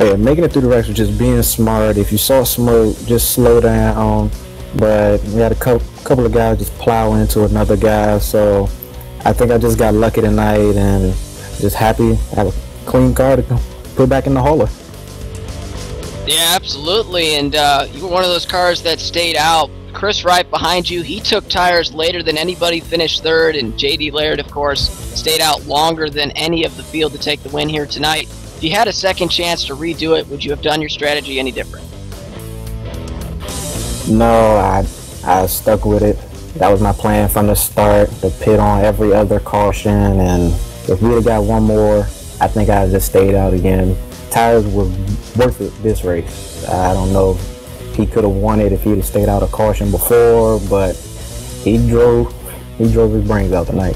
Yeah, making it through the race was just being smart. If you saw smoke, just slow down. But we had a couple of guys just plow into another guy, so I think I just got lucky tonight and just happy I have a clean car to put back in the hauler. Yeah, absolutely, and you were one of those cars that stayed out. Chris right behind you, he took tires later than anybody, finished third, and J.D. Laird, of course, stayed out longer than any of the field to take the win here tonight. If you had a second chance to redo it, would you have done your strategy any different? No, I stuck with it. That was my plan from the start, to pit on every other caution, and if we'd have got one more, I think I'd just stayed out again. Tires were worth it this race. I don't know if he could have won it if he'd have stayed out of caution before, but he drove his brains out tonight.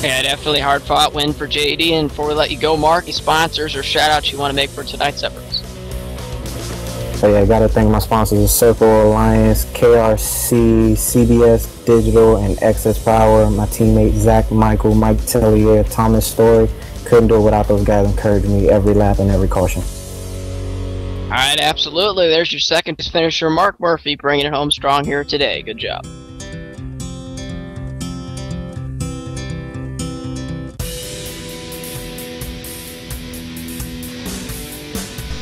Yeah, definitely hard-fought win for JD. And before we let you go, Mark, any sponsors or shout-outs you want to make for tonight's efforts? So yeah, I gotta thank my sponsors: Circle Alliance, KRC, CBS Digital, and Excess Power. My teammate Zach Michael, Mike Tellier, Thomas Story. Couldn't do it without those guys encouraging me every lap and every caution. All right, absolutely. There's your second finisher, Mark Murphy, bringing it home strong here today. Good job.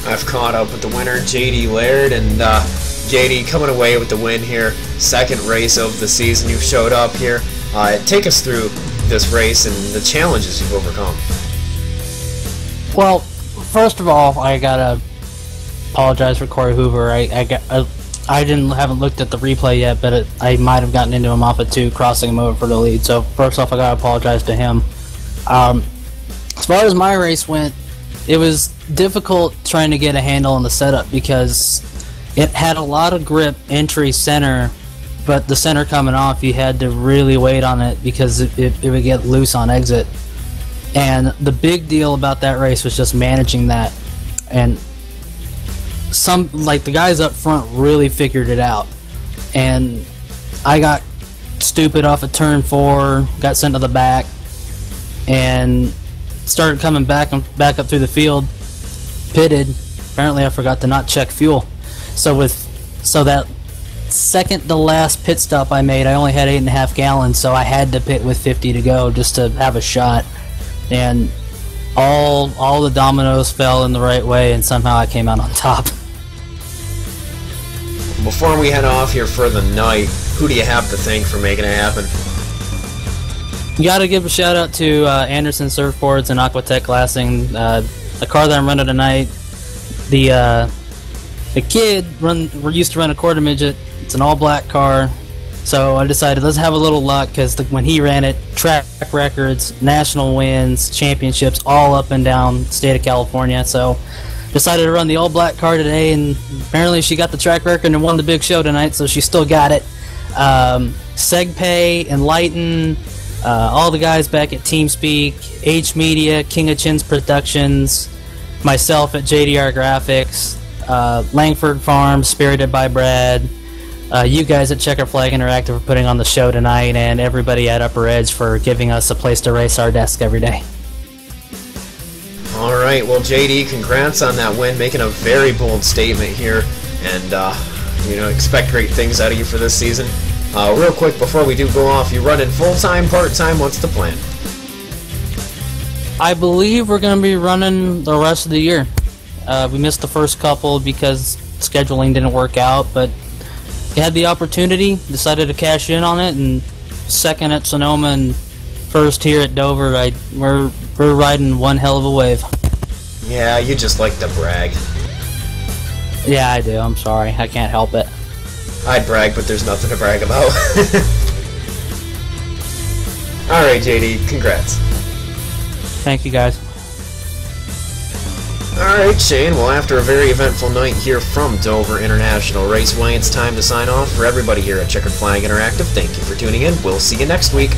I've caught up with the winner, J.D. Laird, and J.D. coming away with the win here. Second race of the season. You've showed up here. Take us through this race and the challenges you've overcome. Well, first of all, I gotta apologize for Corey Hoover. I haven't looked at the replay yet, but I might have gotten into him off of 2, crossing him over for the lead. So first off, I gotta apologize to him. As far as my race went, it was difficult trying to get a handle on the setup because it had a lot of grip entry center, but the center coming off, you had to really wait on it because it would get loose on exit. And the big deal about that race was just managing that. And the guys up front really figured it out. And I got stupid off of turn 4, got sent to the back, and started coming back up through the field, pitted. Apparently I forgot to not check fuel. So that second to last pit stop I made, I only had 8.5 gallons, so I had to pit with 50 to go just to have a shot. And all the dominoes fell in the right way, and somehow I came out on top. Before we head off here for the night, who do you have to thank for making it happen? You gotta give a shout out to Anderson Surfboards and Aquatech Glassing. The car that I'm running tonight, the kid used to run a quarter midget. It's an all black car, so I decided let's have a little luck because when he ran it, track records, national wins, championships, all up and down the state of California. So decided to run the all black car today, and apparently she got the track record and won the big show tonight, so she still got it. Segpay, Enlighten, all the guys back at TeamSpeak, H Media, King of Chins Productions, myself at JDR Graphics, Langford Farms, Spirited by Brad, you guys at Checker Flag Interactive for putting on the show tonight, and everybody at Upper Edge for giving us a place to race our desk every day. All right, well, JD, congrats on that win, making a very bold statement here, and expect great things out of you for this season. Real quick before we do go off, you running full-time, part-time? What's the plan? I believe we're going to be running the rest of the year. We missed the first couple because scheduling didn't work out, but we had the opportunity, decided to cash in on it, and second at Sonoma and first here at Dover, we're riding one hell of a wave. Yeah, you just like to brag. Yeah, I do. I'm sorry. I can't help it. I'd brag, but there's nothing to brag about. Alright, JD, congrats. Thank you, guys. Alright, Shane, well, after a very eventful night here from Dover International Raceway, it's time to sign off. For everybody here at Checkered Flag Interactive, thank you for tuning in. We'll see you next week.